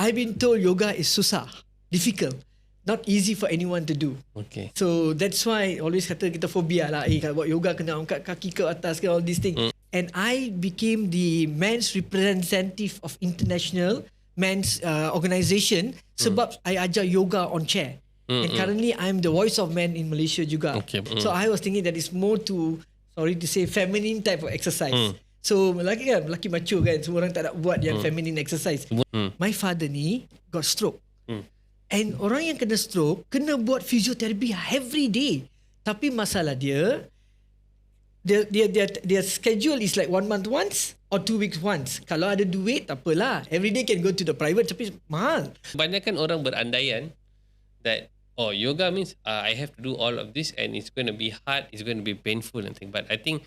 I've been told yoga is susah, difficult, not easy for anyone to do. Okay. So that's why always kata kita phobia lah. Kalau buat yoga kena angkat kaki ke atas ke, all these things. And I became the men's representative of international men's organisation sebab I ajar yoga on chair. And currently I'm the voice of men in Malaysia juga. Okay. So I was thinking that it's more to, sorry to say, feminine type of exercise. So lelaki macho kan, semua orang tak nak buat yang feminine exercise. My father ni got stroke. And orang yang kena stroke kena buat physiotherapy every day. Tapi masalah dia schedule is like 1 month once or 2 weeks once. Kalau ada duit tak apalah, every day can go to the private, tapi mahal. Kebanyakan orang berandaian that yoga means I have to do all of this and it's going to be hard, it's going to be painful and thing. But I think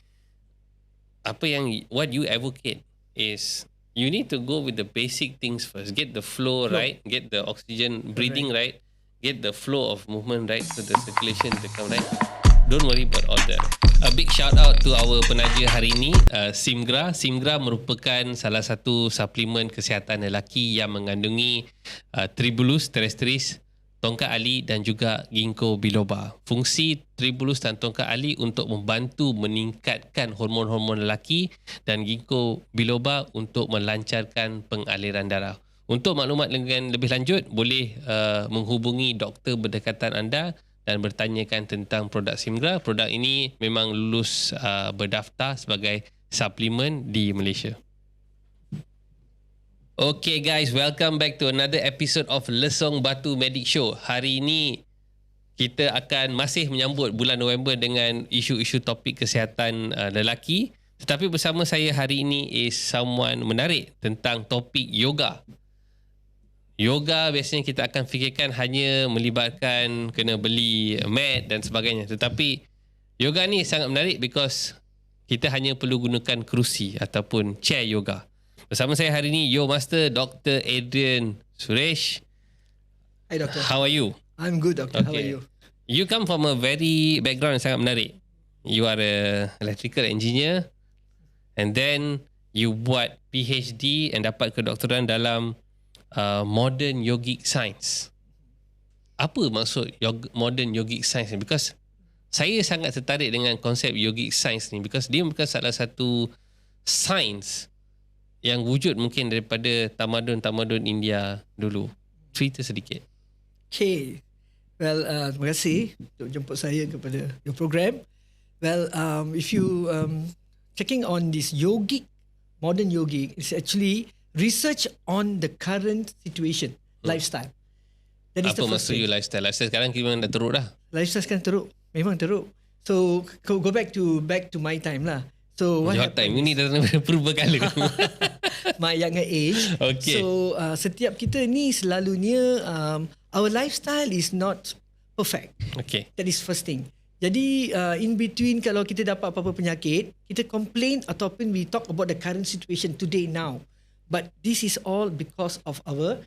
what you advocate is you need to go with the basic things first. Get the flow right, get the oxygen breathing right, get the flow of movement right, so the circulation to come right. Don't worry about all that. A big shout out to our penaja hari ini, Simgra. Simgra merupakan salah satu suplemen kesihatan lelaki yang mengandungi Tribulus terrestris, tongkat ali dan juga ginkgo biloba. Fungsi Tribulus dan tongkat ali untuk membantu meningkatkan hormon-hormon lelaki dan ginkgo biloba untuk melancarkan pengaliran darah. Untuk maklumat dengan lebih lanjut, boleh menghubungi doktor berdekatan anda dan bertanyakan tentang produk Simgra. Produk ini memang lulus berdaftar sebagai suplemen di Malaysia. Okay guys, welcome back to another episode of Lesung Batu Medic Show. Hari ini kita akan masih menyambut bulan November dengan isu-isu topik kesihatan lelaki. Tetapi bersama saya hari ini is someone menarik tentang topik yoga. Yoga biasanya kita akan fikirkan hanya melibatkan kena beli mat dan sebagainya. Tetapi yoga ni sangat menarik because kita hanya perlu gunakan kerusi ataupun chair yoga. Bersama saya hari ini, Yo Master Dr. Adrian Suresh. Hi Doctor. How are you? I'm good Doctor. Okay. How are you? You come from a very background yang sangat menarik. You are a electrical engineer and then you buat PhD and dapat kedoktoran dalam modern yogic science. Apa maksud modern yogic science ni? Because saya sangat tertarik dengan konsep yogic science ni because dia bukan salah satu science yang wujud mungkin daripada tamadun-tamadun India dulu. Cerita sedikit. Okay. Well, terima kasih untuk jemput saya kepada your program. Well, if you checking on this modern yogic, it's actually research on the current situation, lifestyle. That is apa maksud you lifestyle? Lifestyle sekarang memang dah teruk dah. Lifestyle sekarang teruk. Memang teruk. So, go back to my time lah. So, what your time? Ini dah purba kala. My younger age. Okay. So, setiap kita ni selalunya, our lifestyle is not perfect. Okay. That is first thing. Jadi, in between kalau kita dapat apa-apa penyakit, kita complain ataupun we talk about the current situation today now. But this is all because of our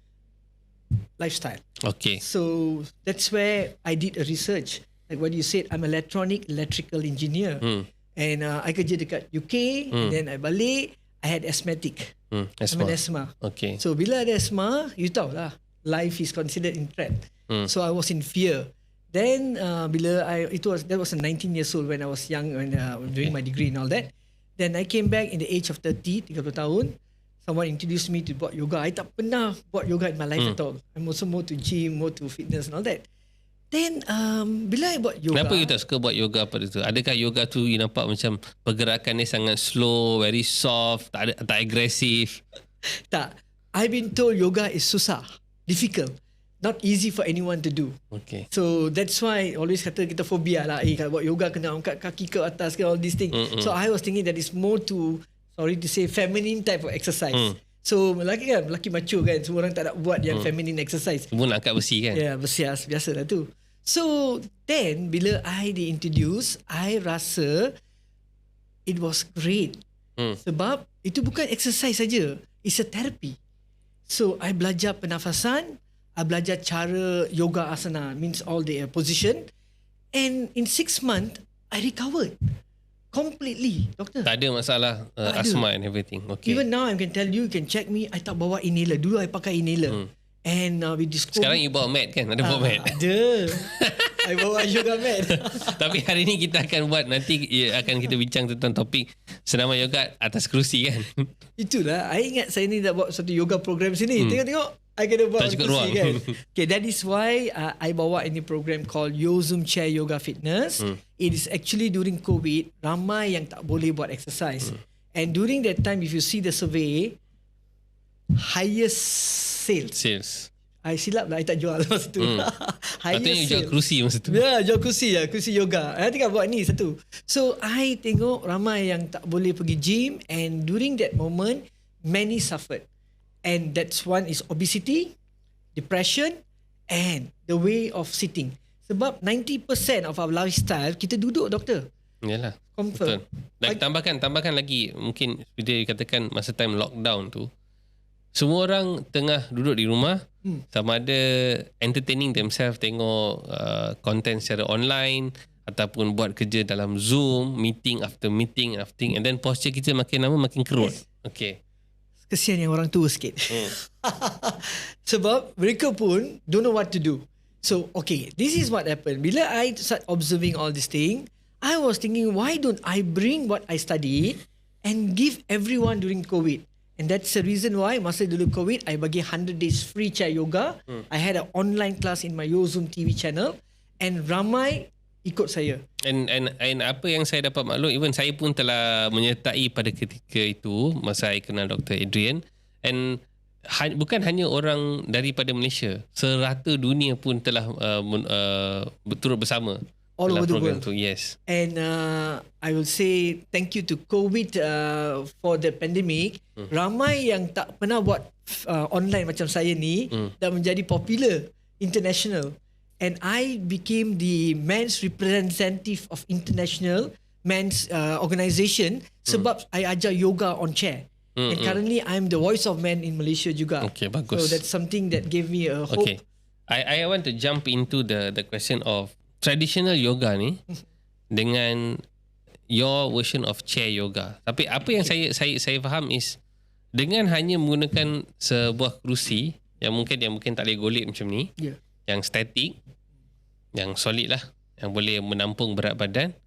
lifestyle. Okay. So that's where I did a research. Like what you said, I'm electrical engineer. And I kerja dekat UK. And then I balik, I had asthmatic. I'm an asthma. Okay. So bila ada asthma, you tahu lah, life is considered in threat. So I was in fear. Then that was 19 years old when I was young, when doing my degree and all that. Then I came back in the age of 30 tahun. Someone introduced me to buat yoga. I tak pernah buat yoga in my life at all. I'm also more to gym, more to fitness and all that. Then bila I buat yoga, kenapa you tak suka buat yoga pada tu? Adakah yoga tu you nampak macam pergerakan ni sangat slow, very soft, tak agresif? Tak. I've been told yoga is susah, difficult, not easy for anyone to do. Okay. So that's why always kata kita phobia lah. Kalau buat yoga kena angkat kaki ke atas ke, all these things. So I was thinking that it's more to, sorry to say, feminine type of exercise. So lelaki macho kan, semua orang tak nak buat yang feminine exercise. Semua nak angkat besi kan? Ya, besi biasalah tu. So then bila I di-introduce, I rasa it was great. Sebab itu bukan exercise saja, it's a therapy. So I belajar pernafasan, I belajar cara yoga asana, means all the position, and in 6 months I recovered completely, doctor. Tak ada masalah asthma and everything. Okay. Even now I can tell you can check me, I tak bawa inhaler. Dulu I pakai inhaler. And we discovered. Sekarang you bawa mat kan? Ada bawa mat. Ada. I bawa yoga mat. Tapi hari ni kita akan buat, nanti akan kita bincang tentang topik senaman yoga atas kerusi kan. Itulah, I ingat saya ni dah buat satu yoga program sini. Tengok-tengok, I kena buat Tak cukup kursi ruang. kan. Okay, that is why I bawa ini program called Zoom Chair Yoga Fitness. It is actually during COVID, ramai yang tak boleh buat exercise. And during that time, if you see the survey, highest sales. I silap lah, I tak jual masa tu. Patutnya you jual kerusi masa tu. Ya, jual kerusi lah, kerusi yoga. I tinggal buat ni satu. So, I tengok ramai yang tak boleh pergi gym, and during that moment, many suffered. And that's one is obesity, depression, and the way of sitting. Sebab 90% of our lifestyle, kita duduk, doktor. Yalah. Confirm. Betul. Dan tambahkan lagi, mungkin seperti dikatakan masa time lockdown tu, semua orang tengah duduk di rumah, sama ada entertaining themselves, tengok content secara online ataupun buat kerja dalam Zoom, meeting after meeting, and then posture kita makin lama makin kerut. Yes. Okay. Kesian yang orang tua sikit. Sebab mereka pun don't know what to do. So, okay, this is what happened. Bila I start observing all this thing, I was thinking, why don't I bring what I studied and give everyone during COVID? And that's the reason why masa dulu COVID, I bagi 100 days free chair yoga. I had an online class in my Zoom TV channel, and ramai ikut saya. And apa yang saya dapat maklum, even saya pun telah menyertai pada ketika itu masa saya kenal Dr. Adrian, and bukan hanya orang daripada Malaysia, serata dunia pun telah turut bersama All over the program world. tu. Yes. And I will say thank you to COVID for the pandemic. Ramai yang tak pernah buat online macam saya ni dah menjadi popular international. And I became the men's representative of international men's organisation sebab I ajar yoga on chair. And currently I'm the voice of men in Malaysia juga. Okay, bagus. So that's something that gave me a hope. Okay. I want to jump into the question of traditional yoga ni dengan your version of chair yoga. Tapi apa yang saya faham is dengan hanya menggunakan sebuah kerusi yang mungkin tak boleh golek macam ni, yang statik, yang solid lah, yang boleh menampung berat badan,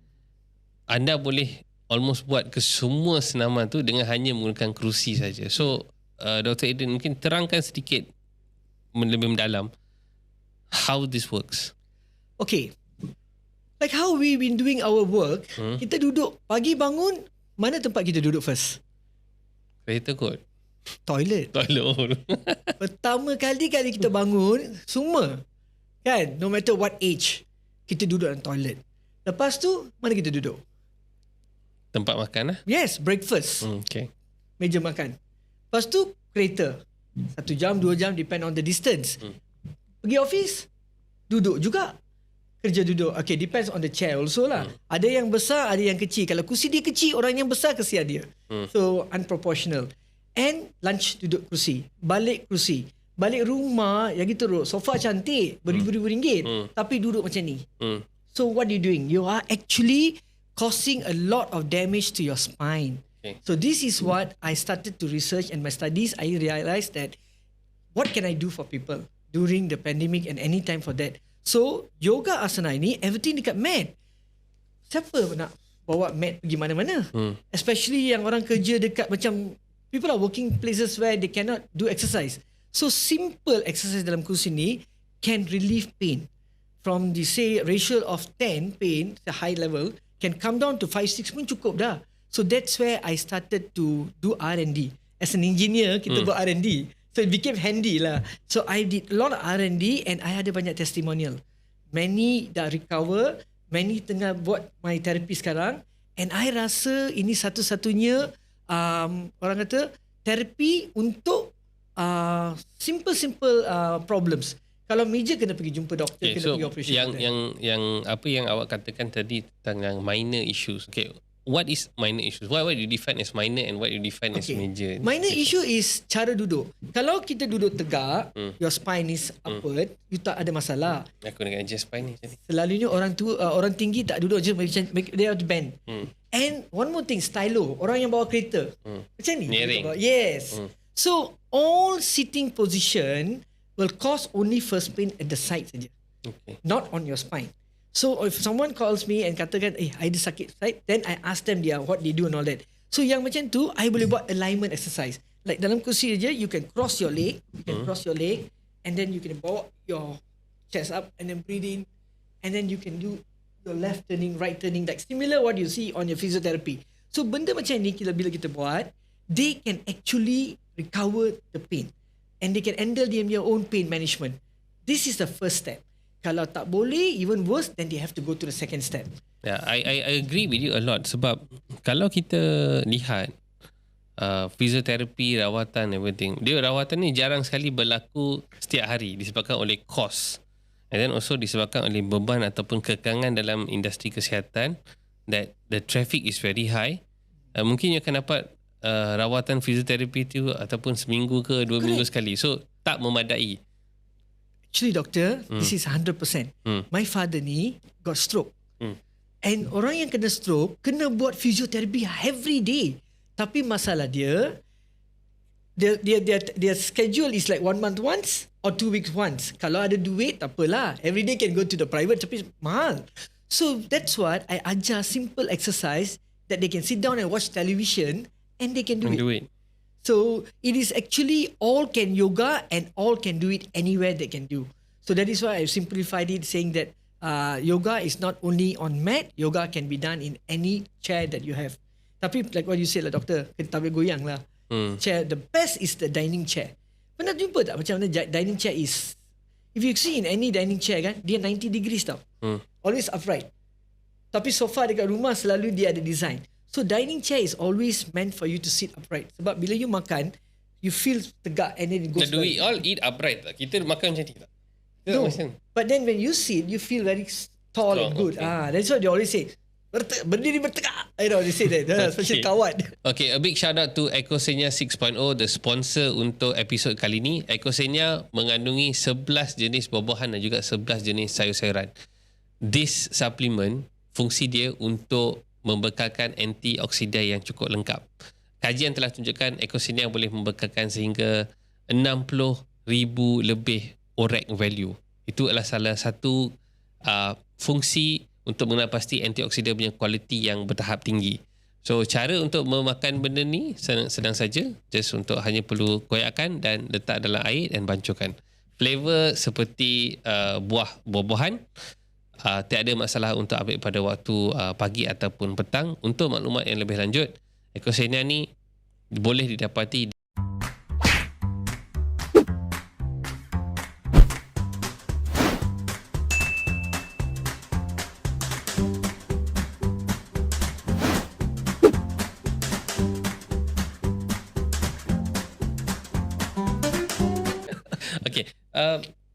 anda boleh almost buat ke semua senaman tu dengan hanya menggunakan kerusi saja. So Dr. Adrian mungkin terangkan sedikit lebih mendalam how this works. Okay. Like how we been doing our work, kita duduk, pagi bangun, mana tempat kita duduk first? Kereta kot. Toilet. Toilet. Pertama kali kita bangun, semua, kan, no matter what age, kita duduk dalam toilet. Lepas tu, mana kita duduk? Tempat makan lah. Yes, breakfast. Okay. Meja makan. Lepas tu, kereta. 1 jam, 2 jam, depend on the distance. Pergi office, duduk juga. Kerja duduk. Okay, depends on the chair also lah. Ada yang besar, ada yang kecil. Kalau kursi dia kecil, orang yang besar kesian dia. So, unproportional. And lunch duduk kursi. Balik kursi. Balik rumah, yang gitu teruk. Sofa cantik, beribu-ribu ringgit. Tapi duduk macam ni. So, what you doing? You are actually causing a lot of damage to your spine. Okay. So, this is what I started to research, and my studies, I realized that what can I do for people during the pandemic and any time for that. So, yoga asana ini, everything dekat mat. Siapa nak bawa mat pergi mana-mana? Especially yang orang kerja dekat macam, people are working places where they cannot do exercise. So, simple exercise dalam kursi ni can relieve pain. From the, say, ratio of 10 pain, the high level, can come down to 5-6 pun cukup dah. So, that's where I started to do R&D. As an engineer, kita buat R&D. So it became handy lah. So I did a lot of R&D and I ada banyak testimonial. Many dah recover, many tengah buat my therapy sekarang, and I rasa ini satu-satunya orang kata therapy untuk simple problems. Kalau major kena pergi jumpa doktor, kena pergi operation. Yang apa yang awak katakan tadi tentang minor issues. Okay. What is minor issues? What you define as minor and what you define as major? Minor issue is cara duduk. Kalau kita duduk tegak, your spine is upward, you tak ada masalah. Aku nak adjust spine ni. Selalunya orang tinggi tak duduk je, they have to bend. And one more thing, stylo. Orang yang bawa kereta. Macam ni. Nearing. Yes. So, all sitting position will cause only first pain at the side saja. Okay. Not on your spine. So if someone calls me and katakan, I ada sakit side, then I ask them what they do and all that. So yang macam tu, I boleh buat alignment exercise. Like dalam kursi aja, you can cross your leg, and then you can bawa your chest up and then breathe in, and then you can do your left turning, right turning, like similar what you see on your physiotherapy. So benda macam ni bila kita buat, they can actually recover the pain and they can handle their own pain management. This is the first step. Kalau tak boleh, even worse, then they have to go to the second step. Yeah, I agree with you a lot sebab kalau kita lihat fisioterapi, rawatan, everything, rawatan ni jarang sekali berlaku setiap hari disebabkan oleh kos. And then also disebabkan oleh beban ataupun kekangan dalam industri kesihatan, that the traffic is very high. Mungkin you akan dapat rawatan fisioterapi tu ataupun seminggu ke 2 minggu sekali. So tak memadai. Actually doctor, this is 100%. My father ni got stroke. And orang yang kena stroke kena buat fisioterapi every day. Tapi masalah dia schedule is like 1 month once or 2 weeks once. Kalau ada duit, tak apalah. Every day can go to the private, tapi mahal. So that's what I ajar simple exercise that they can sit down and watch television and they can do it. So it is actually all can yoga and all can do it anywhere they can do. So that is why I simplified it saying that yoga is not only on mat, yoga can be done in any chair that you have. Tapi like what you said lah doktor, tak boleh goyang lah. Chair, the best is the dining chair. Pernah jumpa tak macam mana dining chair is, if you see in any dining chair kan, dia 90 degrees tau. Always upright. Tapi sofa dekat rumah selalu dia ada design. So dining chair is always meant for you to sit upright. Sebab bila you makan, you feel tegak and then it goes. Do we all eat upright tak? Kita makan macam ni tak? No. But then when you sit, you feel very tall and good. Okay. That's what they always say. Berdiri bertegak. I know they say that. Especially kawan. Okay, a big shout out to Ecosenia 6.0, the sponsor untuk episod kali ni. Ecosenia mengandungi 11 jenis buah-buahan dan juga 11 jenis sayur-sayuran. This supplement, fungsi dia untuk membekalkan antioksida yang cukup lengkap. Kajian telah tunjukkan Ecosenia boleh membekalkan sehingga 60,000 lebih ORAC value. Itu adalah salah satu fungsi untuk mengenal pasti antioksida punya kualiti yang bertahap tinggi. So cara untuk memakan benda ni senang saja, just untuk hanya perlu koyakkan dan letak dalam air dan bancuhkan. Flavor seperti buah-buahan, tiada masalah untuk ambil pada waktu pagi ataupun petang. Untuk maklumat yang lebih lanjut, Ecosenia ni boleh didapati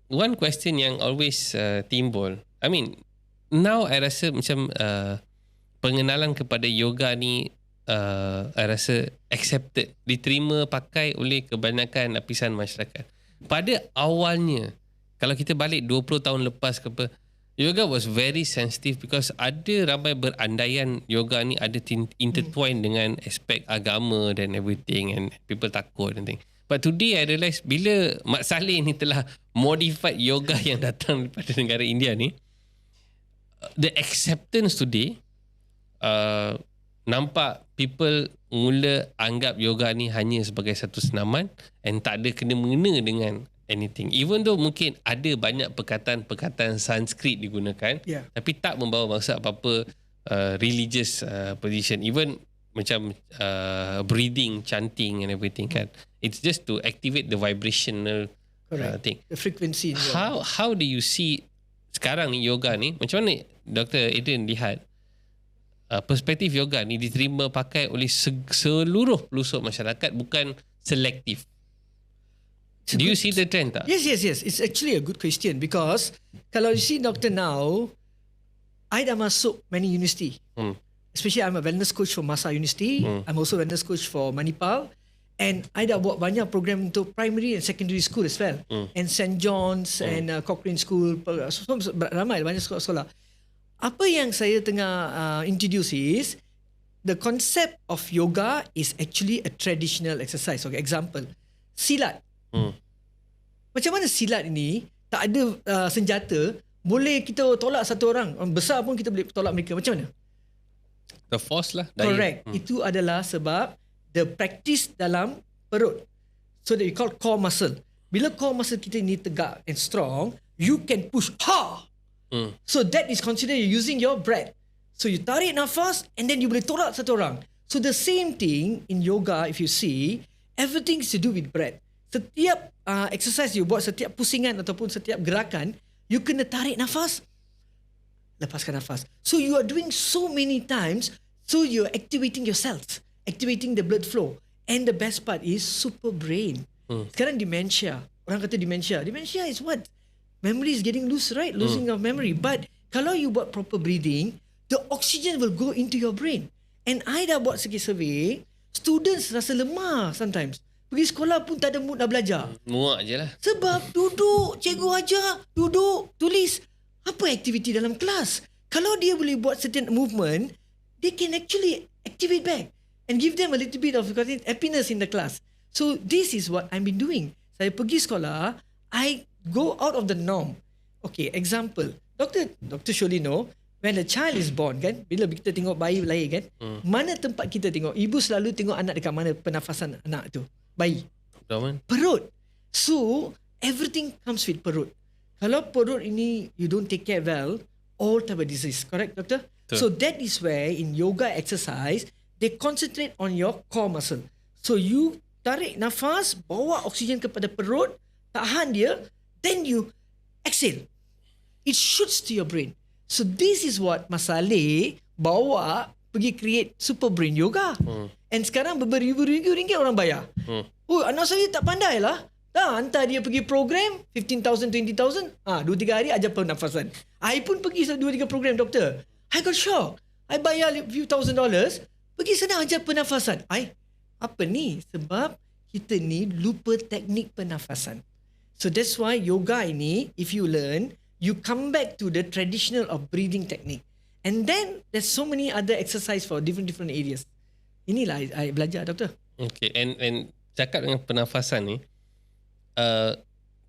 one question yang always timbul. I mean, now I rasa macam pengenalan kepada yoga ni I rasa accepted, diterima pakai oleh kebanyakan lapisan masyarakat. Pada awalnya, kalau kita balik 20 tahun lepas ke apa, yoga was very sensitive because ada ramai berandaian yoga ni ada intertwined dengan aspek agama dan everything, and people takut and thing. But today I realise bila Mak Saleh ni telah modified yoga yang datang daripada negara India ni, the acceptance today, nampak people mula anggap yoga ni hanya sebagai satu senaman and tak ada kena-mengena dengan anything. Even though mungkin ada banyak perkataan-perkataan Sanskrit digunakan, tapi tak membawa maksud apa-apa religious position. Even macam breathing, chanting and everything kan. It's just to activate the vibrational thing. The frequency. How do you see sekarang ni yoga ni? Macam mana Dr. Adrian lihat perspektif yoga ni diterima pakai oleh seluruh pelosok masyarakat, bukan selektif? Do you see the trend tak? Yes. It's actually a good question because kalau you see doctor now, I dah masuk many university. Especially I'm a wellness coach for Masa University. I'm also a wellness coach for Manipal. And I dah buat banyak program untuk primary and secondary school as well. And St. John's and Cochrane School. Ramai banyak sekolah-sekolah. Apa yang saya tengah introduce is the concept of yoga is actually a traditional exercise. Okay, example, silat. Macam mana silat ini tak ada senjata, boleh kita tolak satu orang, besar pun kita boleh tolak mereka. Macam mana? The force lah. Daya. Correct. Itu adalah sebab the practice dalam perut. So that we call core muscle. Bila core muscle kita ni tegak and strong, you can push. So that is considered you're using your breath. So you tarik nafas and then you boleh tolak satu orang. So the same thing in yoga, if you see, everything is to do with breath. Setiap exercise you buat, setiap pusingan ataupun setiap gerakan, you kena tarik nafas, lepaskan nafas. So you are doing so many times, so you're activating your cells, activating the blood flow. And the best part is super brain. Sekarang dementia. Orang kata dementia. Dementia is what? Memory is getting loose, right? Losing of memory. But kalau you buat proper breathing, the oxygen will go into your brain. And I dah buat segi survey, students rasa lemah sometimes. Pergi sekolah pun tak ada mood nak belajar. Muak je lah. Sebab duduk, cikgu ajar, duduk, tulis. Apa aktiviti dalam kelas? Kalau dia boleh buat certain movement, they can actually activate back and give them a little bit of happiness in the class. So this is what I've been doing. Saya pergi sekolah, I go out of the norm. Okay, example. Doctor surely know, when a child is born kan, bila kita tengok bayi lahir kan, mana tempat kita tengok? Ibu selalu tengok anak dekat mana pernafasan anak tu? Bayi. Perut. So, everything comes with perut. Kalau perut ini you don't take care well, all type of disease. Correct, doctor? So that is where in yoga exercise, they concentrate on your core muscle. So you tarik nafas, bawa oksigen kepada perut, tahan dia, then you exhale. It shoots to your brain. So this is what Mas Saleh bawa pergi create super brain yoga. And sekarang beribu-ribu ringgit orang bayar. Oh, anak saya tak pandai lah. Dah hantar dia pergi program 15,000, 20,000. 2-3 hari ajar pernafasan. I pun pergi 2-3 program, doktor. I got shocked. I bayar few $1,000, pergi sana ajar pernafasan. Apa ni? Sebab kita ni lupa teknik pernafasan. So that's why yoga ini, if you learn, you come back to the traditional of breathing technique. And then there's so many other exercise for different areas. Inilah I belajar, doktor. Okay, and cakap dengan pernafasan ni,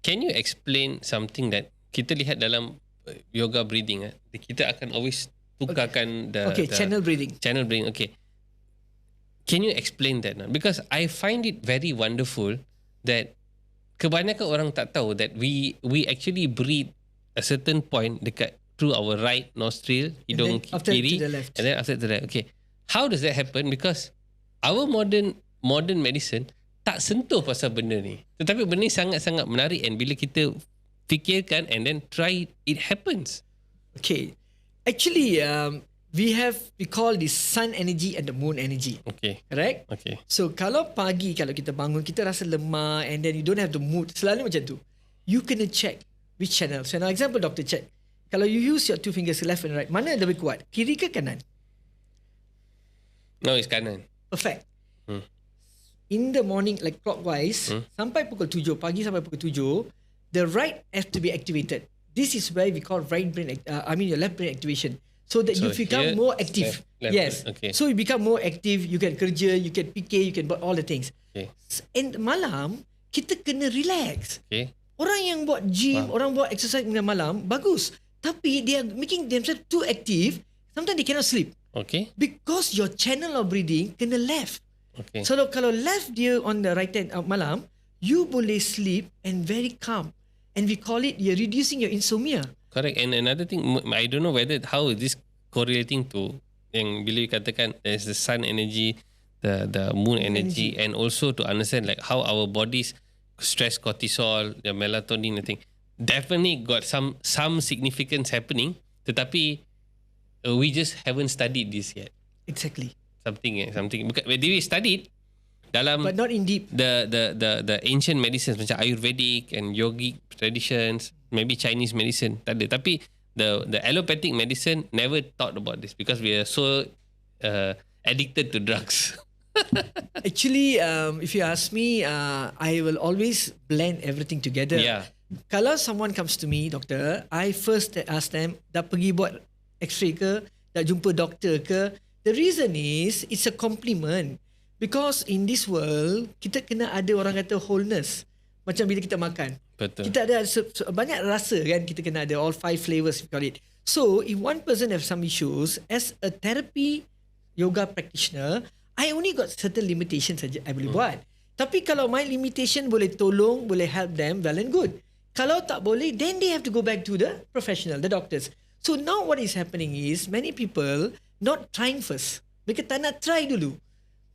can you explain something that kita lihat dalam yoga breathing? Kita akan always tukarkan the channel breathing. Channel breathing, okay. Can you explain that now? Because I find it very wonderful that kebanyakan orang tak tahu that we actually breathe a certain point dekat through our right nostril, hidung kiri, and then after to the left. Okay, how does that happen? Because our modern medicine tak sentuh pasal benda ni. Tetapi benda ni sangat-sangat menarik, and bila kita fikirkan and then try, it happens. Okay, actually we call this sun energy and the moon energy. Okay. Correct? Okay. So kalau pagi kalau kita bangun, kita rasa lemah and then you don't have the mood, selalu macam tu. You kena check which channel. So now example, doctor check. Kalau you use your 2 fingers left and right, mana lebih kuat? Kiri ke kanan? No, it's kanan. Perfect. In the morning, like clockwise, sampai pukul 7, pagi sampai pukul 7, the right has to be activated. This is where we call your left brain activation. So that you become more active. Left, yes. Okay. So you become more active, you can kerja, you can PK, you can buat all the things. Okay. And malam, kita kena relax. Okay. Orang yang buat gym, orang buat exercise dengan malam, bagus. Tapi they are making themselves too active. Sometimes they cannot sleep. Okay. Because your channel of breathing kena left. Okay. So kalau left dia on the right hand malam, you boleh sleep and very calm. And we call it, you're reducing your insomnia. Correct. And another thing, I don't know how is this correlating to yang bila you katakan there's the sun energy, the moon energy, and also to understand like how our bodies stress cortisol, the melatonin, I think definitely got some significance happening. Tetapi we just haven't studied this yet. Exactly. Something. Because we studied dalam, but not in deep. The ancient medicines macam Ayurvedic and yogic traditions, maybe Chinese medicine tak ada. Tapi the allopathic medicine never thought about this because we are so addicted to drugs. Actually, if you ask me, I will always blend everything together. Yeah. Kalau someone comes to me, doctor, I first ask them, dah pergi buat x-ray ke? Dah jumpa doktor ke? The reason is, it's a compliment. Because in this world, kita kena ada orang kata wholeness. Macam bila kita makan. Betul. Kita ada banyak rasa kan, kita kena ada all 5 flavors we call it. So if one person have some issues, as a therapy yoga practitioner, I only got certain limitations saja I boleh buat. Tapi kalau my limitation boleh tolong, boleh help them, well and good. Kalau tak boleh, then they have to go back to the professional, the doctors. So now what is happening is many people not trying first. Mereka tak nak try dulu.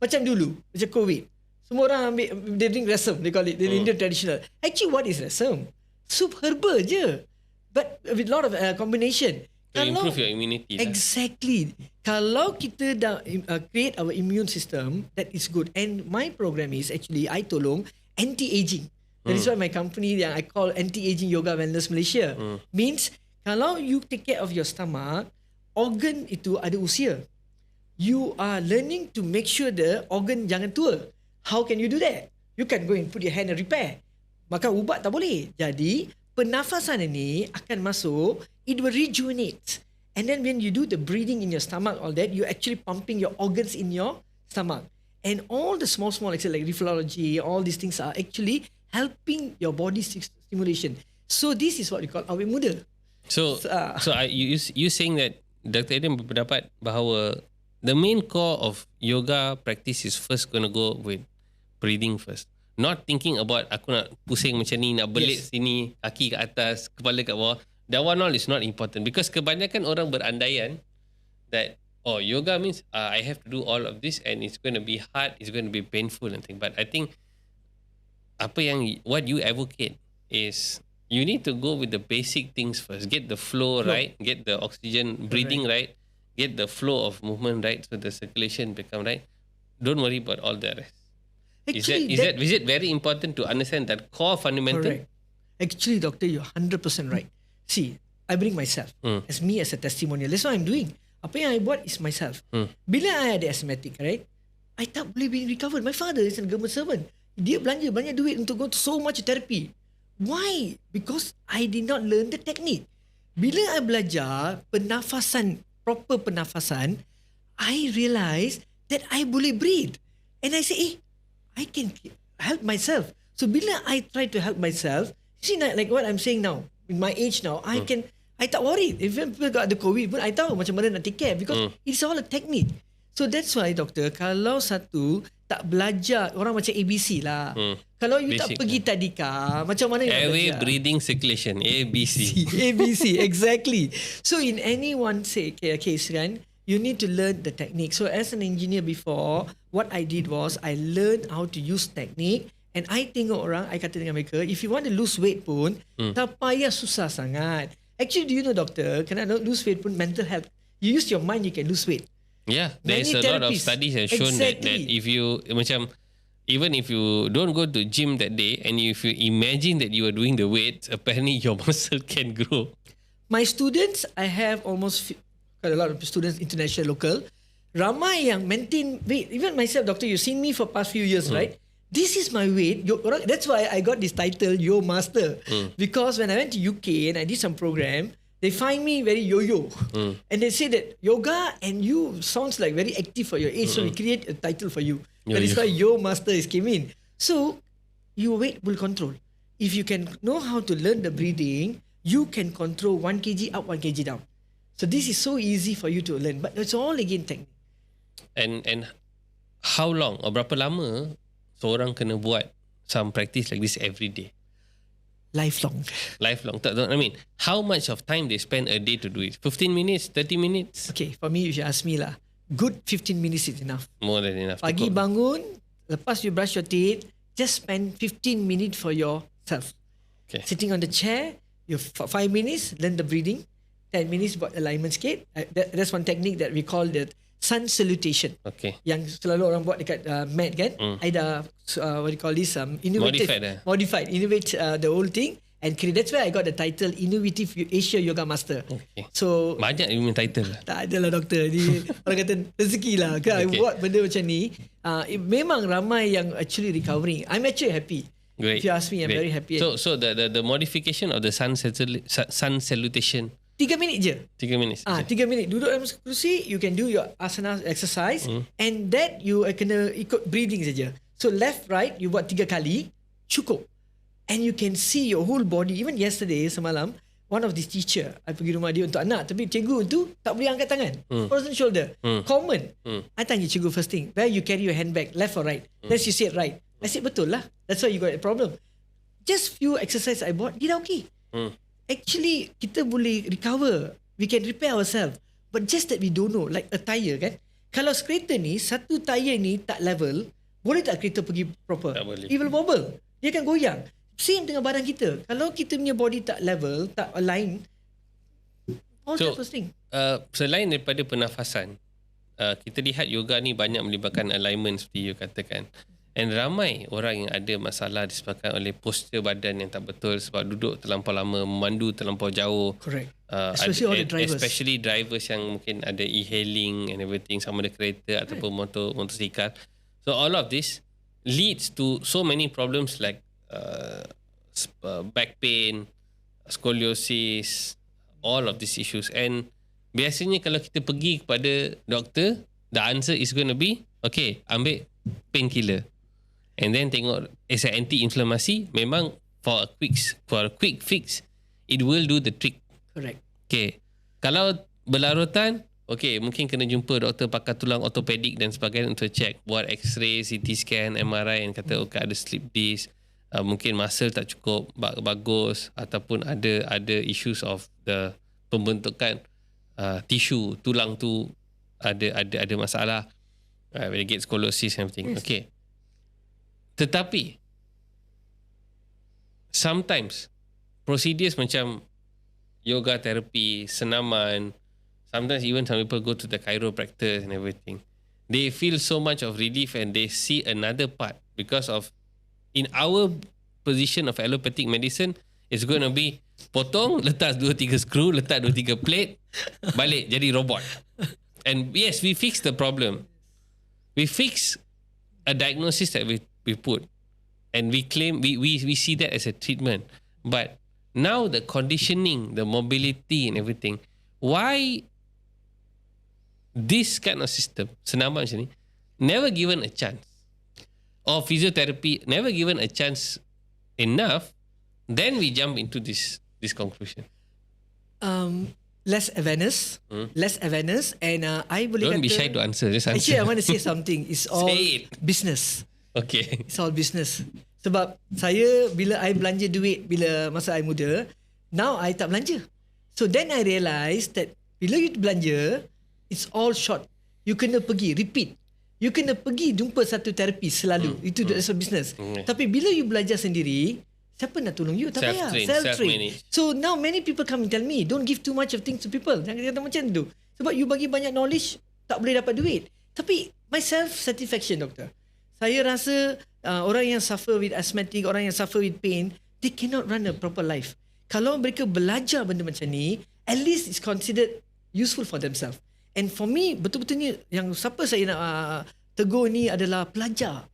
Macam COVID. Semua orang ambil, they drink rasam, they call it, the Indian traditional. Actually, what is rasam? Soup herbal je. But with lot of combination. To improve your immunity. Exactly. Kalau kita dah create our immune system, that is good. And my program is actually, I tolong anti-aging. That is why my company yang I call Anti-Aging Yoga Wellness Malaysia. Means, kalau you take care of your stomach, organ itu ada usia. You are learning to make sure the organ jangan tua. How can you do that? You can go and put your hand and repair. Maka ubat tak boleh. Jadi, pernafasan ini akan masuk, it will rejuvenate. And then when you do the breathing in your stomach, all that, you're actually pumping your organs in your stomach. And all the small exercises like reflexology, all these things are actually helping your body stimulation. So this is what we call awet muda. So you saying that Dr. Adrian berpendapat bahawa the main core of yoga practice is first going to go with breathing first. Not thinking about aku nak pusing macam ni, nak belit sini, kaki kat atas, kepala kat bawah. That one all is not important. Because kebanyakan orang berandaian that, oh, yoga means I have to do all of this and it's going to be hard, it's going to be painful and things. But I think what you advocate is you need to go with the basic things first. Get the flow right, get the oxygen breathing right, get the flow of movement right, so the circulation become right. Don't worry about all the rest. Actually, is it very important to understand that core fundamental? Correct. Actually, doctor, you're 100% right. See, I bring myself as me as a testimonial. That's what I'm doing. Apa yang I buat is myself. Bila I ada asthmatic, right? I tak boleh be recovered. My father is a government servant. Dia belanja banyak duit untuk go to so much therapy. Why? Because I did not learn the technique. Bila I belajar pernafasan, proper pernafasan, I realize that I boleh breathe. And I say, I can help myself. So bila I try to help myself, see like what I'm saying now, in my age now, I tak worry. If people got the COVID pun, I tahu macam mana nak take care because it's all a technique. So that's why, doctor, kalau satu tak belajar, orang macam ABC lah. Kalau you basic tak pergi tadika, macam mana you nak belajar? Airway, breathing, circulation, ABC. ABC, exactly. So in any one case kan, you need to learn the technique. So as an engineer before, what I did was I learned how to use technique and I tengok orang, I kata dengan mereka, if you want to lose weight pun, tak payah susah sangat. Actually, do you know, doctor, kena lose weight pun mental health. You use your mind, you can lose weight. Yeah, there's a lot of studies have shown that if you, macam, even if you don't go to gym that day and if you imagine that you are doing the weights, apparently your muscle can grow. My students, I have almost quite a lot of students, international, local. Ramai yang maintain weight. Even myself, doctor, you've seen me for past few years, right? This is my weight. That's why I got this title, Yo Master. Because when I went to UK and I did some program, they find me very yo-yo. And they say that yoga and you sounds like very active for your age. So we create a title for you. That is why Yo Master came in. So your weight will control. If you can know how to learn the breathing, you can control 1 kg up, 1 kg down. So this is so easy for you to learn. But it's all again technique. And how long or berapa lama seorang kena buat some practice like this every day? Lifelong. I mean, how much of time they spend a day to do it? 15 minutes, 30 minutes? Okay, for me, if you ask me lah, good 15 minutes is enough. More than enough. Pagi bangun, lepas you brush your teeth, just spend 15 minutes for yourself. Okay. Sitting on the chair, you 5 minutes, learn the breathing. 10 minutes buat alignment sikit. That's one technique that we call the sun salutation. Okay. Yang selalu orang buat dekat mat kan. I dah what do you call this? Modified. Innovate the whole thing. And that's why I got the title Innovative Asia Yoga Master. Okay. So banyak you punya title lah. Tak adalah doktor. Orang kata rezeki lah. I buat benda macam ni. Memang ramai yang actually recovering. I'm actually happy. Great. If you ask me, I'm very happy. So the modification of the sun salutation. 3 minit je. 3 minutes. 3 minit. Duduk dalam kerusi, you can do your asana exercise and that you kena ikut breathing saja. So left, right, you buat 3 kali, cukup. and you can see your whole body. Even yesterday semalam, one of this teacher, I pergi rumah dia untuk anak, tapi cikgu tu tak boleh angkat tangan, frozen shoulder, common. I tanya cikgu first thing, where you carry your handbag, left or right? Then she said right. I said betul lah, that's why you got a problem. Just few exercise I bought, dia dah okay. Actually kita boleh recover, we can repair ourselves, but just that we don't know. Like a tire kan, kalau kereta ni satu tire ni tak level, boleh tak kereta pergi proper? Tak boleh. It will wobble, dia akan goyang. Same dengan badan kita, kalau kita punya body tak level, tak align, all that first thing. Selain daripada pernafasan, kita lihat yoga ni banyak melibatkan alignment seperti you katakan. And ramai orang yang ada masalah disebabkan oleh postur badan yang tak betul sebab duduk terlampau lama, memandu terlampau jauh. Correct. Especially all the drivers. Especially drivers yang mungkin ada e-hailing and everything, sama ada kereta ataupun motosikal. So all of this leads to so many problems like back pain, scoliosis, all of these issues. And biasanya kalau kita pergi kepada doktor, the answer is going to be, okay, ambil painkiller. And then tengok as an anti-inflammasi, memang for a quick fix, it will do the trick. Correct. Okay. Kalau berlarutan, okay, mungkin kena jumpa doktor pakar tulang ortopedik dan sebagainya untuk check, buat x-ray, CT scan, MRI and kata okay, ada slip disc, mungkin muscle tak cukup bagus ataupun ada issues of the pembentukan tissue tulang tu ada masalah, when it gets scoliosis and everything. Yes. Okay. Tetapi sometimes procedures macam yoga therapy, senaman, sometimes even some people go to the chiropractor and everything, they feel so much of relief and they see another part because of, in our position of allopathic medicine, it's going to be potong, letak 2-3 screw, letak 2-3 plate, balik jadi robot. And yes, we fix the problem. We fix a diagnosis that we put, and we claim we see that as a treatment. But now the conditioning, the mobility and everything, why this kind of system, senaman macam ni, never given a chance, or physiotherapy never given a chance enough, then we jump into this conclusion. Less awareness, and I boleh don't kata, be shy to answer, just answer. Actually I want to say something. It's all business. Okay. It's all business. Sebab saya bila I belanja duit bila masa I muda, now I tak belanja. So then I realise that bila you belanja, it's all short. You kena pergi repeat. You kena pergi jumpa satu terapi selalu. Itu that's a business. Tapi bila you belajar sendiri, siapa nak tolong you? Tak payah. Self-train. So now many people come and tell me, don't give too much of things to people. Jangan kata macam tu. Sebab you bagi banyak knowledge, tak boleh dapat duit. Tapi my self-satisfaction, doktor. Saya rasa orang yang suffer with asthmatic, orang yang suffer with pain, they cannot run a proper life. Kalau mereka belajar benda macam ni, at least it's considered useful for themselves. And for me, betul-betulnya yang siapa saya nak tegur ni adalah pelajar.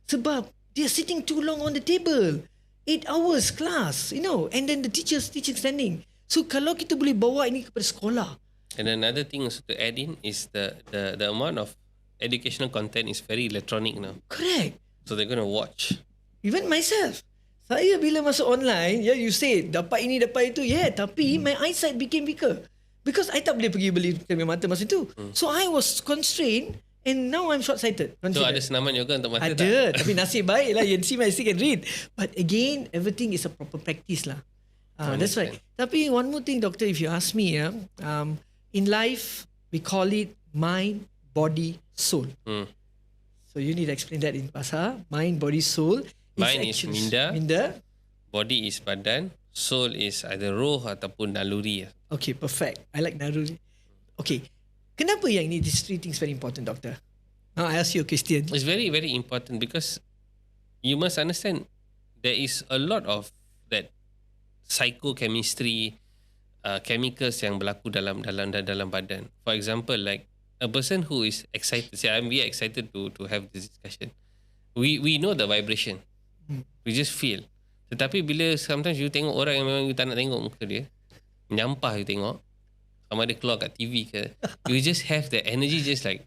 Sebab they are sitting too long on the table. 8 hours class, you know, and then the teachers teaching standing. So kalau kita boleh bawa ini kepada sekolah. And another thing also to add in is the amount of educational content is very electronic now. Correct. So they're going to watch. Even myself. Saya bila masuk online, you say dapat ini, dapat itu. Tapi my eyesight became weaker. Because I tak boleh pergi beli mata masa itu. So I was constrained and now I'm short-sighted. So ada senaman yoga untuk mata ada, tak? Ada. Tapi nasib baik lah. You see my still can read. But again, everything is a proper practice lah. That's right. Tapi one more thing, doctor, if you ask me, in life, we call it mind, body, soul. So you need to explain that in bahasa. Mind, body, soul. Mind is minda. Body is badan. Soul is either roh ataupun naluri. Okay, perfect. I like naluri. Okay. Kenapa yang ini, these three things very important, doctor? Now I ask you a question. It's very, very important because you must understand there is a lot of that psychochemistry, chemicals yang berlaku dalam badan. For example, like a person who is excited, say I'm very excited to have this discussion. We know the vibration. We just feel. Tetapi bila sometimes you tengok orang yang memang you tak nak tengok muka dia, menyampah you tengok, sama ada keluar kat TV ke, you just have the energy just like,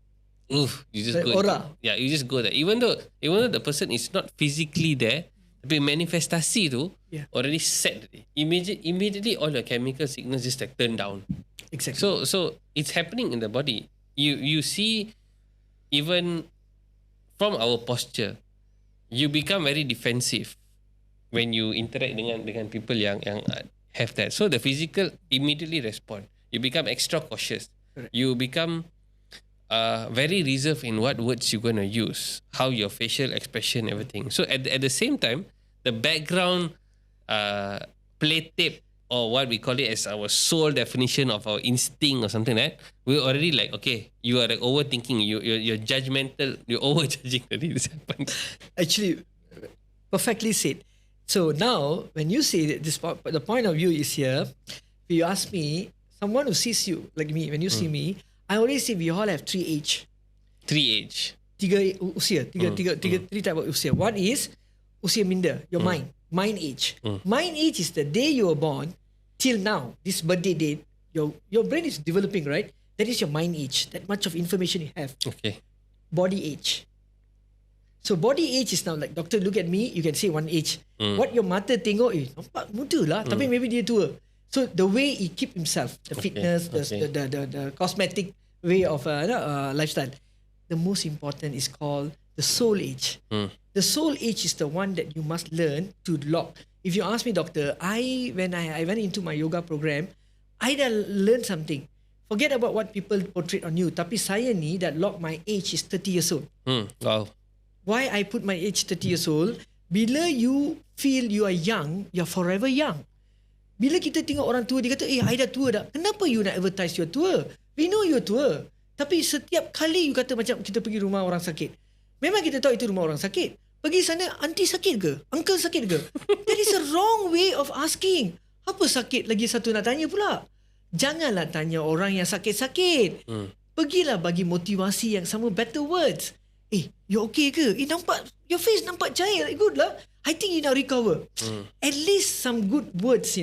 you just like go. Aura. Yeah, you just go there. Even though the person is not physically there, Tapi manifestasi tu Yeah. already set. Immediately all your chemical signals just like turn down. Exactly. So it's happening in the body. You see, even from our posture, you become very defensive when you interact dengan people yang have that. So the physical immediately respond. You become extra cautious. Correct. You become very reserved in what words you're going to use, how your facial expression, everything. So at the same time, the background play tape, or what we call it as our soul definition of our instinct or something like that, we're already like, okay, you are like overthinking, you're judgmental, you're over-judging that this happens. Actually, perfectly said. So now, when you say that this, the point of view is here, if you ask me, someone who sees you, like me, when you see me, I always say we all have 3 age. 3 age. Three type of usia. One is usia minda, your mind age. Mind age is the day you were born till now, this birthday date, your brain is developing, right? That is your mind age. That much of information you have. Okay. Body age. So body age is now like, doctor look at me, you can say one age. What your mata tengok, nampak muda lah, tapi maybe dia tua. So the way he keep himself, the fitness, the cosmetic way of lifestyle. The most important is called the soul age. The soul age is the one that you must learn to lock. If you ask me, doctor, when I went into my yoga program, I dah learn something. Forget about what people portray on you. Tapi saya ni that lock my age is 30 years old. Wow. Why I put my age 30 years old? Bila you feel you are young, you're forever young. Bila kita tengok orang tua, dia kata, I dah tua dah. Kenapa you nak advertise you're tua? We know you're tua. Tapi setiap kali you kata macam kita pergi rumah orang sakit. Memang kita tahu itu rumah orang sakit. Pergi sana, aunty sakit ke? Uncle sakit ke? That is a wrong way of asking. Apa sakit? Lagi satu nak tanya pula. Janganlah tanya orang yang sakit-sakit. Pergilah bagi motivasi yang sama, better words. You okay ke? Nampak, your face nampak cair. Good lah. I think you nak recover. At least some good words,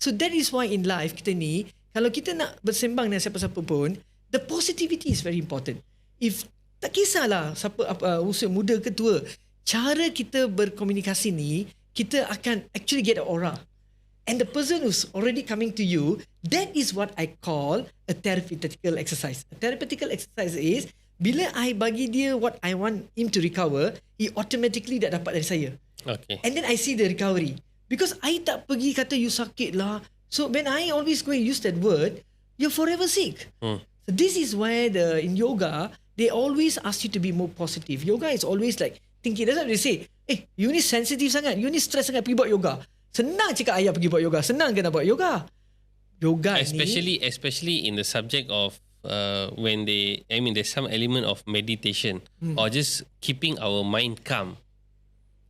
So that is why in life kita ni, kalau kita nak bersembang dengan siapa-siapa pun, the positivity is very important. If tak kisahlah siapa usia muda ke tua, cara kita berkomunikasi ni, kita akan actually get an aura. And the person who's already coming to you, that is what I call a therapeutical exercise. A therapeutical exercise is, bila I bagi dia what I want him to recover, he automatically dah dapat dari saya. Okay. And then I see the recovery. Because I tak pergi kata you sakit lah. So when I always go and use that word, you're forever sick. So this is where in yoga, they always ask you to be more positive. Yoga is always like thinking. That's what they say. You ni sensitive sangat. You ni stress sangat, pergi buat yoga. Senang cakap ayah pergi buat yoga. Senang ke nak buat yoga? Yoga especially in the subject of when there's some element of meditation or just keeping our mind calm.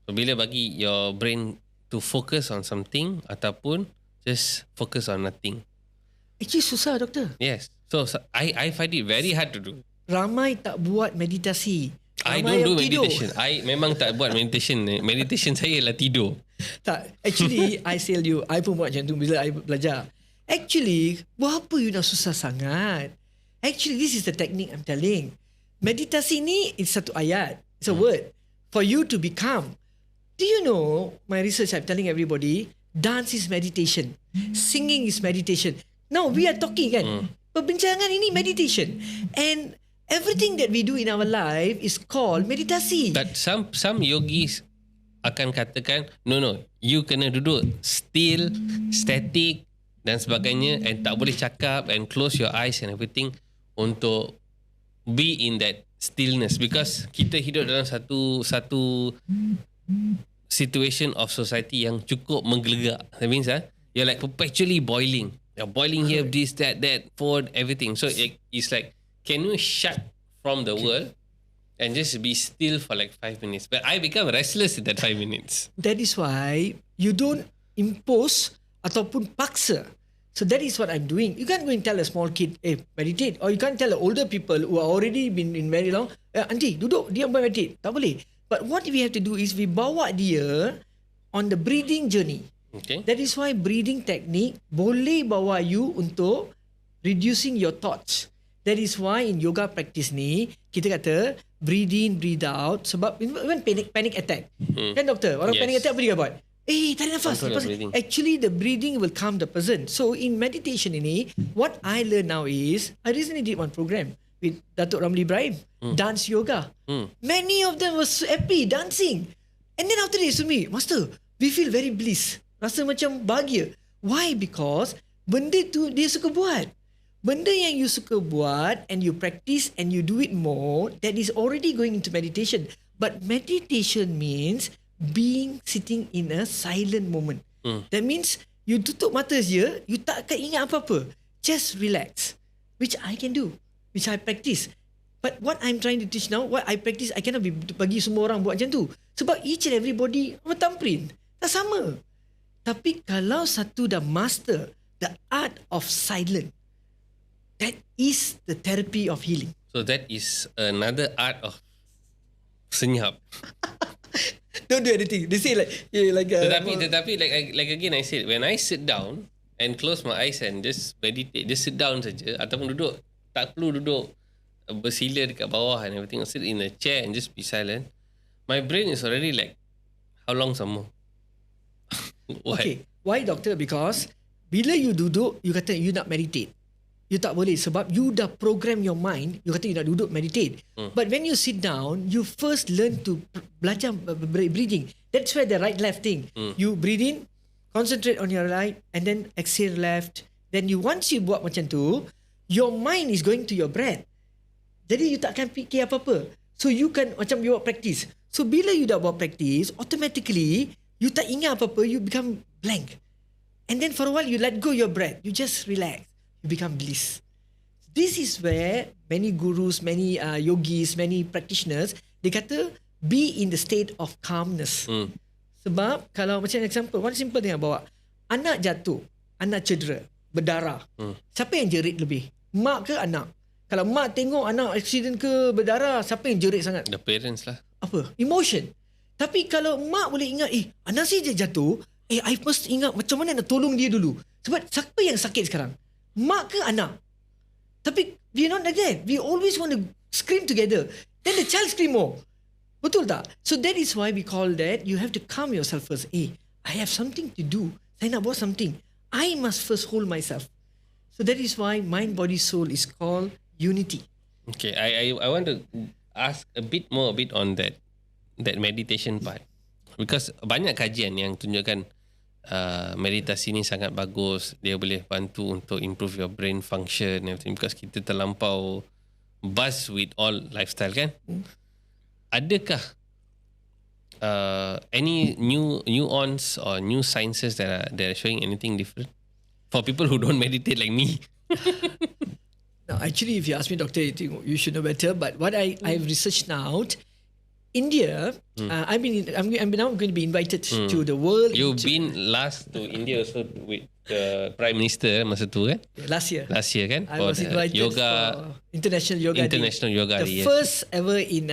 So bila bagi your brain to focus on something ataupun just focus on nothing. Actually susah, doktor. Yes. So I find it very hard to do. Ramai tak buat meditasi. I don't do meditation. I memang tak buat meditation. Meditation saya ialah tidur. Tak. Actually, I tell you, I pun buat macam tu bila I belajar. Actually, buat apa you nak susah sangat? Actually, this is the technique I'm telling. Meditasi ni is satu ayat. It's a word. For you to be calm. Do you know, my research I'm telling everybody, dance is meditation. Singing is meditation. Now, we are talking kan. Perbincangan ini meditation. And everything that we do in our life is called meditasi. But some yogis akan katakan, no, you kena duduk still, static dan sebagainya, and tak boleh cakap, and close your eyes and everything untuk be in that stillness, because kita hidup dalam satu situation of society yang cukup menggelegak. That means you're like perpetually boiling. You're boiling here, this, that, food, everything. So it's like, can you shut from the world and just be still for like 5 minutes? But I become restless in that 5 minutes. That is why you don't impose ataupun paksa. So that is what I'm doing. You can't go and tell a small kid, meditate. Or you can't tell older people who are already been in very long, auntie, duduk, dia meditate. Tak boleh. But what we have to do is we bawa dia on the breathing journey. Okay. That is why breathing technique boleh bawa you untuk reducing your thoughts. That is why in yoga practice ni, kita kata, breathe in, breathe out. Sebab even panic attack. Kan doktor? Orang panic attack apa dia buat? Tarik nafas. Actually, the breathing will calm the person. So, in meditation ini, what I learn now is, I recently did one program with Datuk Ramli Ibrahim, dance yoga. Many of them were so happy, dancing. And then after this to me, Master, we feel very bliss. Rasa macam bahagia. Why? Because benda tu dia suka buat. Benda yang you suka buat and you practice and you do it more, that is already going into meditation. But meditation means sitting in a silent moment. That means you tutup mata je, you tak akan ingat apa-apa. Just relax. Which I can do. Which I practice. But what I'm trying to teach now, what I practice, I cannot bagi semua orang buat macam tu. Sebab each and everybody thumbprint. Tak sama. Tapi kalau satu dah master the art of silence, that is the therapy of healing. So that is another art of senyap. Don't do anything. They say Tetapi like again I said, when I sit down and close my eyes and just meditate, just sit down saja ataupun duduk, tak perlu duduk bersila dekat bawah and everything, I'll sit in a chair and just be silent. My brain is already like, how long some more? Why? Okay. Why, doctor? Because bila you duduk, you kata you nak meditate. You tak boleh sebab you dah program your mind, you kata you nak duduk meditate. But when you sit down, you first learn to belajar breathing. That's where the right left thing. You breathe in, concentrate on your right and then exhale left. Then once you buat macam tu, your mind is going to your breath. Jadi you takkan fikir apa-apa. So you can macam you buat practice. So bila you dah buat practice, automatically you tak ingat apa-apa, you become blank. And then for a while you let go your breath. You just relax. You become bliss. This is where many gurus, many yogis, many practitioners, they kata be in the state of calmness. Sebab kalau macam example, one simple thing yang bawa, anak jatuh, anak cedera, berdarah. Siapa yang jerit lebih? Mak ke anak? Kalau mak tengok anak accident ke berdarah, siapa yang jerit sangat? The parents lah. Apa? Emotion. Tapi kalau mak boleh ingat, anak saya jatuh, I must ingat macam mana nak tolong dia dulu. Sebab siapa yang sakit sekarang? Mak ke anak? Tapi we not like that. We always want to scream together. Then the child scream more. Betul tak? So that is why we call that you have to calm yourself first. I have something to do. Saya nak buat something. I must first hold myself. So that is why mind, body, soul is called unity. Okay, I want to ask a bit more on that meditation part. Because banyak kajian yang tunjukkan meditasi ni sangat bagus. Dia boleh bantu untuk improve your brain function and everything, because kita terlampau buzz with all lifestyle kan. Adakah any new nuance or new sciences that are showing anything different for people who don't meditate like me? Now, actually, if you ask me, doctor, you should know better. But what I've researched now, India, I'm now going to be invited to the world. You've been last to India also with the Prime Minister masa tu kan? Last year kan? I was invited for International Yoga Day. The first ever in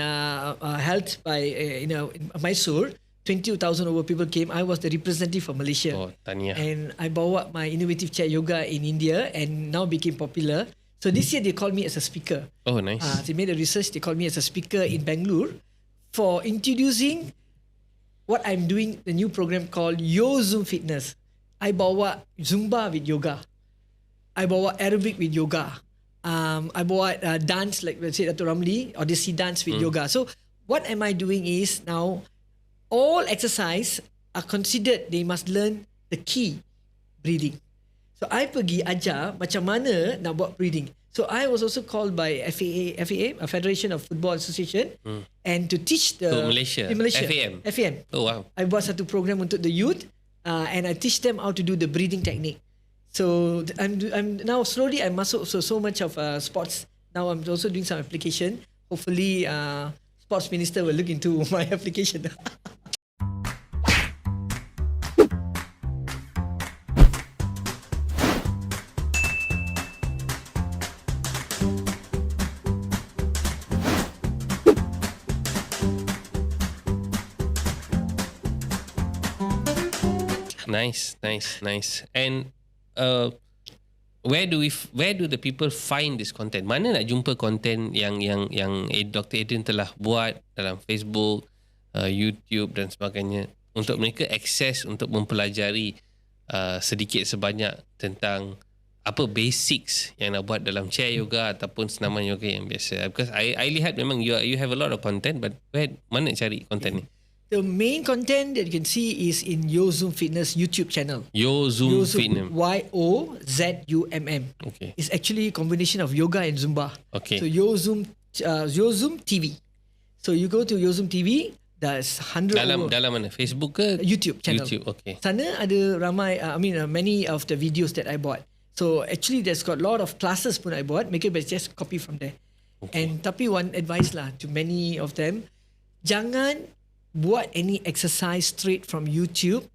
held by in Mysore. 20,000 over people came. I was the representative for Malaysia. Oh, tahniah. And I bawa my innovative chair yoga in India and now became popular. So this year they called me as a speaker. Oh, nice. They made a research. They called me as a speaker in Bangalore for introducing what I'm doing, the new program called Yo Zoom Fitness. I bawa Zumba with yoga. I bawa aerobic with yoga. I bawa dance, like let's say Dr. Ramli, Odyssey dance with yoga. So what am I doing is now all exercise are considered, they must learn the key breathing. So I pergi ajar macam mana nak buat breathing. So I was also called by FAA, a Federation of Football Association, and to teach the Malaysia. in Malaysia. FAM. Oh wow. I buat satu program untuk the youth, and I teach them how to do the breathing technique. So I'm now slowly I masuk so much of sports. Now I'm also doing some application. Hopefully, sports minister will look into my application. Nice. And where do the people find this content? Mana nak jumpa content yang Dr. Adrian telah buat dalam Facebook, YouTube dan sebagainya untuk mereka akses untuk mempelajari sedikit sebanyak tentang apa basics yang nak buat dalam chair yoga ataupun senaman yoga yang biasa. Because I lihat memang you have a lot of content, but mana cari content ni? The main content that you can see is in Yozum Fitness YouTube channel. Yozum Fitness. YOZUMM. Okay. It's actually a combination of yoga and Zumba. Okay. So Yozum TV. So you go to Yozum TV. That's 100 dalam mana? Facebook ke? YouTube channel. YouTube, okay. Sana ada ramai, many of the videos that I bought. So actually there's got a lot of classes pun I bought. Make it just copy from there. Okay. And tapi one advice lah to many of them, jangan buat any exercise straight from YouTube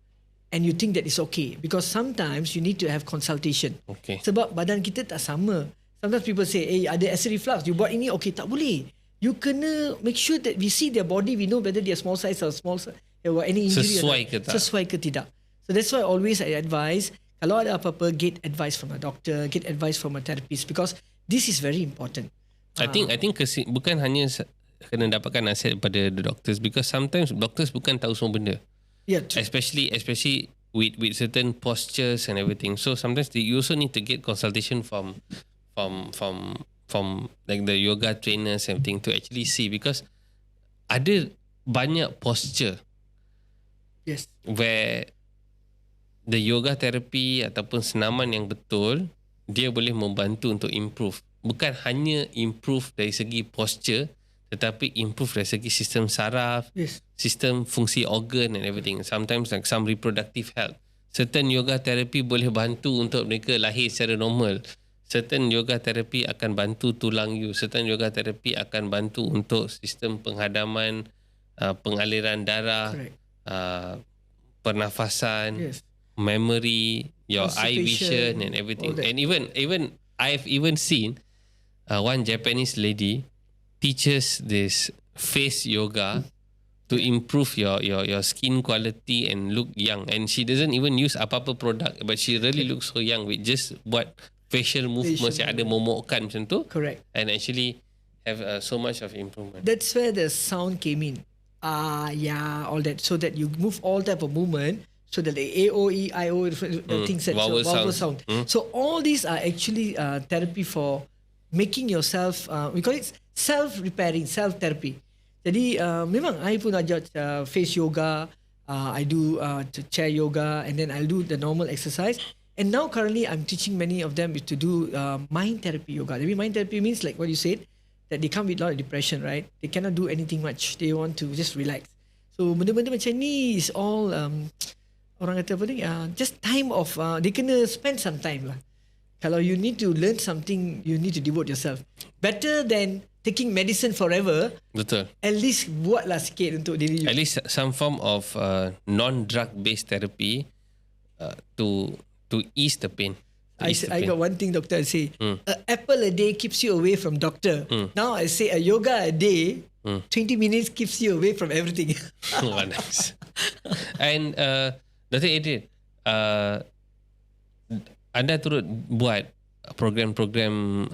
and you think that it's okay, because sometimes you need to have consultation. Okay. Sebab badan kita tak sama. Sometimes people say, ada acid reflux, you buat ini, okay, tak boleh. You kena make sure that we see their body, we know whether they are small size or small size, or any injury. Sesuai ke tidak. So that's why always I advise, kalau ada apa-apa, get advice from a doctor, get advice from a therapist, because this is very important. I think bukan hanya kena dapatkan nasihat daripada the doctors, because sometimes doctors bukan tahu semua benda. Yeah, especially with certain postures and everything. So sometimes you also need to get consultation from like the yoga trainers and everything to actually see, because ada banyak posture. Yes. Where the yoga therapy ataupun senaman yang betul, dia boleh membantu untuk improve. Bukan hanya improve dari segi posture, tetapi improve dari segi sistem saraf, yes, sistem fungsi organ and everything. Sometimes like some reproductive health. Certain yoga therapy boleh bantu untuk mereka lahir secara normal. Certain yoga therapy akan bantu tulang you. Certain yoga therapy akan bantu untuk sistem penghadaman, pengaliran darah, pernafasan, yes, memory, your eye vision and everything. And even I've even seen one Japanese lady teaches this face yoga to improve your skin quality and look young. And she doesn't even use apa-apa product, but she really looks so young with just buat facial movements yang ada momokkan macam tu. Correct. And actually have so much of improvement. That's where the sound came in. Yeah, all that. So that you move all type of movement, so that the A, O, E, I, O, the things that vowel sound. So all these are actually therapy for making yourself, we call it self-repairing, self-therapy. Jadi memang I pun ajar face yoga, I do chair yoga, and then I'll do the normal exercise. And now currently I'm teaching many of them to do mind therapy yoga. Maybe mind therapy means like what you said, that they come with a lot of depression, right? They cannot do anything much. They want to just relax. So benda-benda macam ni is all orang kata apa ni? Just time of they kena spend some time lah. Kalau you need to learn something, you need to devote yourself. Better than taking medicine forever. Betul. At least buatlah sikit untuk diri you. At least some form of non-drug based therapy to ease the pain. I got one thing doctor say, an apple a day keeps you away from doctor. Now I say a yoga a day, 20 minutes keeps you away from everything. Oh, nice. And Dr. Adrian, anda turut buat program-program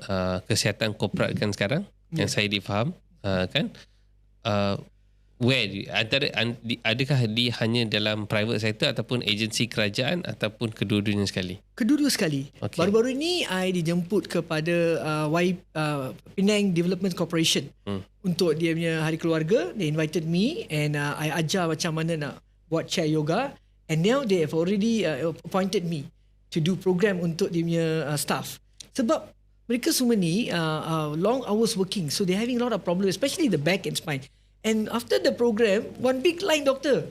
kesihatan korporat kan sekarang, yang saya difaham kan? Adakah di hanya dalam private sector ataupun agensi kerajaan ataupun kedua-duanya sekali? Kedua-dua sekali. Okay. Baru-baru ni I dijemput kepada Penang Development Corporation untuk dia punya hari keluarga. They invited me and I ajar macam mana nak buat chair yoga, and now they have already appointed me to do program untuk dia punya staff. Sebab mereka semua ni long hours working, so they're having a lot of problems, especially the back and spine. And after the program, one big line doctor.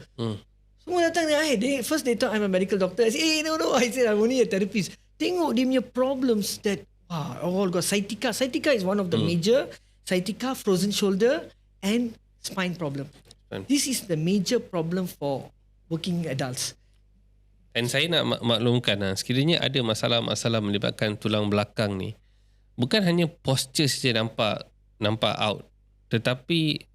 Semua datang ni, first they thought I'm a medical doctor. I say, no, I said I'm only a therapist. Tengok dia punya problems that all got sciatica. Sciatica is one of the major. Sciatica, frozen shoulder and spine problem. This is the major problem for working adults. Dan saya nak maklumkan, sekiranya ada masalah-masalah melibatkan tulang belakang ni, bukan hanya posture saja nampak out, tetapi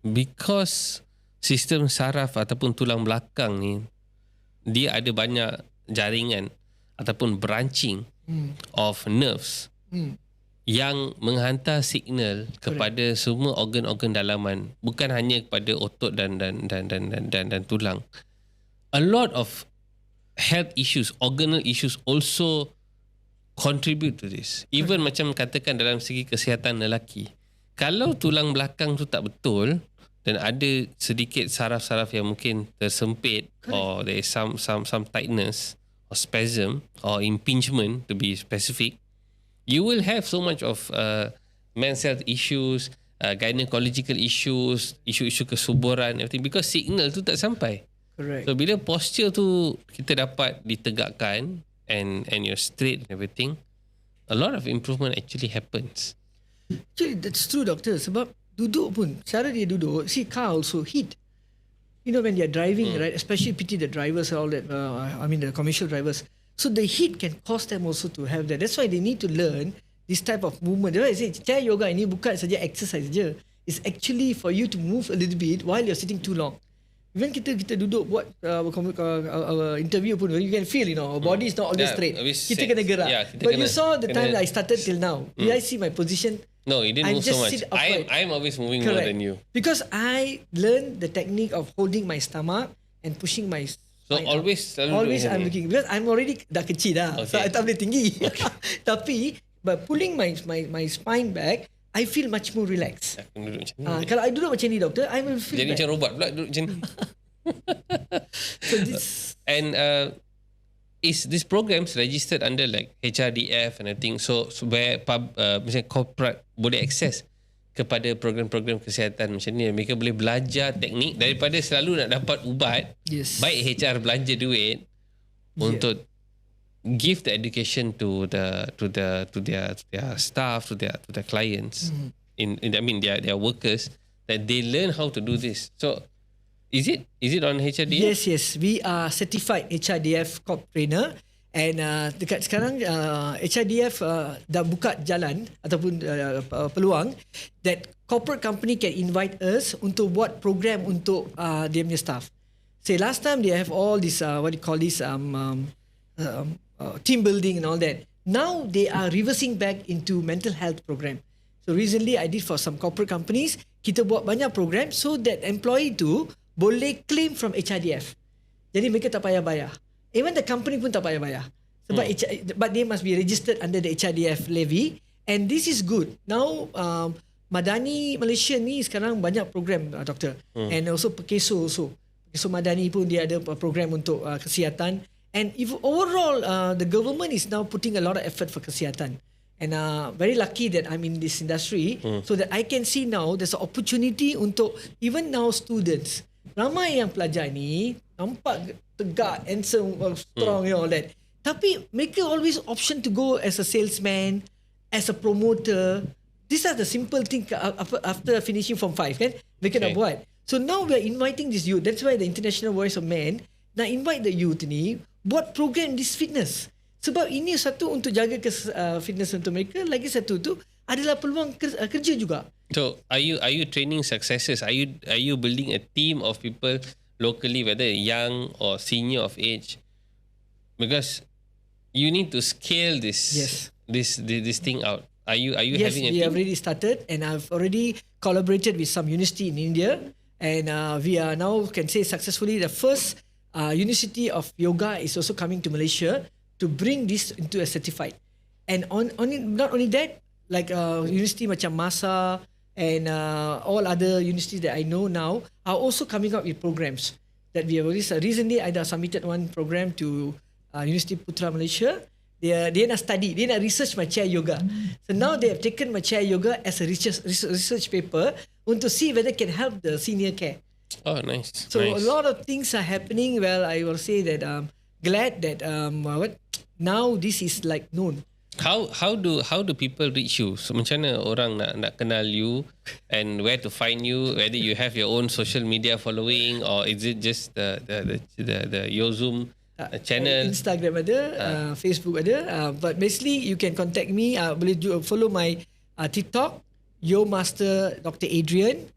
because sistem saraf ataupun tulang belakang ni, dia ada banyak jaringan ataupun branching of nerves yang menghantar signal kepada semua organ-organ dalaman, bukan hanya kepada otot dan tulang. A lot of health issues, organal issues also contribute to this. Even macam katakan dalam segi kesihatan lelaki, kalau tulang belakang tu tak betul dan ada sedikit saraf-saraf yang mungkin tersempit, or there is some tightness or spasm or impingement to be specific, you will have so much of men's health issues, gynecological issues, isu-isu kesuburan, everything, because signal tu tak sampai. Correct. So bila posture tu kita dapat ditegakkan and you're straight and everything, a lot of improvement actually happens. Actually, that's true, doctor. Sebab duduk pun, cara dia duduk, see car also heat. You know, when they are driving, right? Especially pity the drivers and all that. The commercial drivers. So the heat can cause them also to have that. That's why they need to learn this type of movement. That's why I say chair yoga ini bukan saja exercise saja. It's actually for you to move a little bit while you're sitting too long. Even kita duduk buat interview pun, you can feel, you know, our body is not always straight. Kita kena gerak. But you saw the time I started till now. Did I see my position? No, you didn't move so much. I'm always moving more than you. Because I learned the technique of holding my stomach and pushing my so always I'm looking, because I'm already dah kecil dah. Okay. So I tak boleh tinggi. Okay. Tapi by pulling my spine back, I feel much more relaxed. Kalau I duduk macam ni, doctor, I will feel jadi macam robot pula duduk macam ni. So this and is this programs registered under like HRDF and everything, so where macam corporate boleh access kepada program-program kesihatan macam ni, mereka boleh belajar teknik daripada selalu nak dapat ubat. Yes. Baik HR belanja duit untuk give the education to their staff, to their clients, their workers, that they learn how to do this. So is it on HRDF? Yes, we are certified HRDF corp trainer. And dekat sekarang HRDF dah buka jalan ataupun peluang that corporate company can invite us untuk buat program untuk dia punya staff. Say last time they have all this team building and all that. Now they are reversing back into mental health program. So recently I did for some corporate companies, kita buat banyak program so that employee tu boleh claim from HRDF. Jadi mereka tak payah bayar. Even the company pun tak payah bayar. Sebab but they must be registered under the HRDF levy, and this is good. Now Madani Malaysia ni sekarang banyak program, doktor. And also Pekeso also. Pekeso Madani pun dia ada program untuk kesihatan. And if overall the government is now putting a lot of effort for kesihatan. And very lucky that I'm in this industry, so that I can see now there's an opportunity untuk even now students. Ramai yang pelajar ni nampak tegak, handsome, strong, you know, all that. Tapi mereka always option to go as a salesman, as a promoter. These are the simple things after finishing Form 5, kan? Mereka nak buat. So now we are inviting this youth. That's why the International Voice of Man nak invite the youth ni buat program this fitness. Sebab ini satu untuk jaga fitness untuk mereka, lagi satu tu adalah peluang kerja juga. So are you training successors? Are you building a team of people locally, whether young or senior of age? Because you need to scale this thing out. Are you having a team? Yes, we have already started, and I've already collaborated with some university in India, and we are now, can say successfully, the first university of yoga is also coming to Malaysia to bring this into a certified. And not only that, like university macam Masa and all other universities that I know now are also coming up with programs that we have already. Recently, I submitted one program to University Putra Malaysia. Dia nak study, dia nak research my chair yoga. So now they have taken my chair yoga as a research paper untuk see whether it can help the senior care. Oh, nice. So nice. A lot of things are happening. Well, I will say that glad that now this is like known. How do people reach you? So macam mana orang nak kenal you, and where to find you? Whether you have your own social media following, or is it just the Yozoom channel? Instagram ada, Facebook ada. But basically you can contact me. Boleh follow my TikTok, Yo Master Dr. Adrian,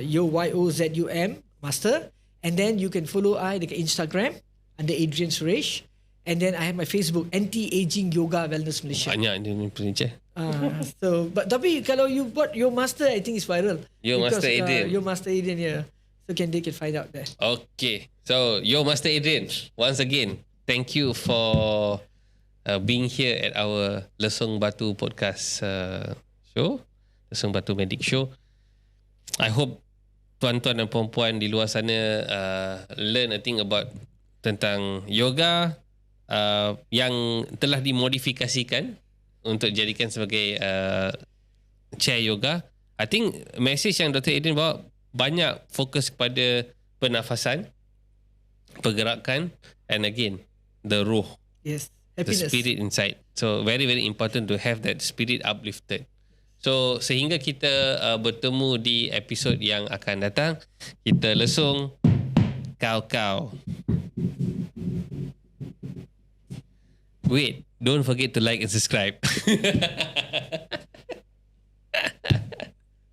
Yo YOZUM Master, and then you can follow I dekat Instagram under Adrian Suresh. And then I have my Facebook, Anti-Aging Yoga Wellness Malaysia. Banyak dia ni furniture. Tapi kalau you bought Your Master, I think it's viral. Your Master Adrian. Your Master Adrian, yeah. So they can find out there. Okay. So, Your Master Adrian, once again, thank you for being here at our Lesung Batu podcast show. Lesung Batu Medic Show. I hope tuan-tuan dan perempuan di luar sana learn a thing about tentang yoga yang telah dimodifikasikan untuk jadikan sebagai chair yoga. I think message yang Dr. Adrian bawa banyak fokus kepada pernafasan, pergerakan, and again, the ruh. Yes. The Happiness. spirit inside. So very very important to have that spirit uplifted. So sehingga kita bertemu di episod yang akan datang, kita lesung kau. Wait, don't forget to like and subscribe.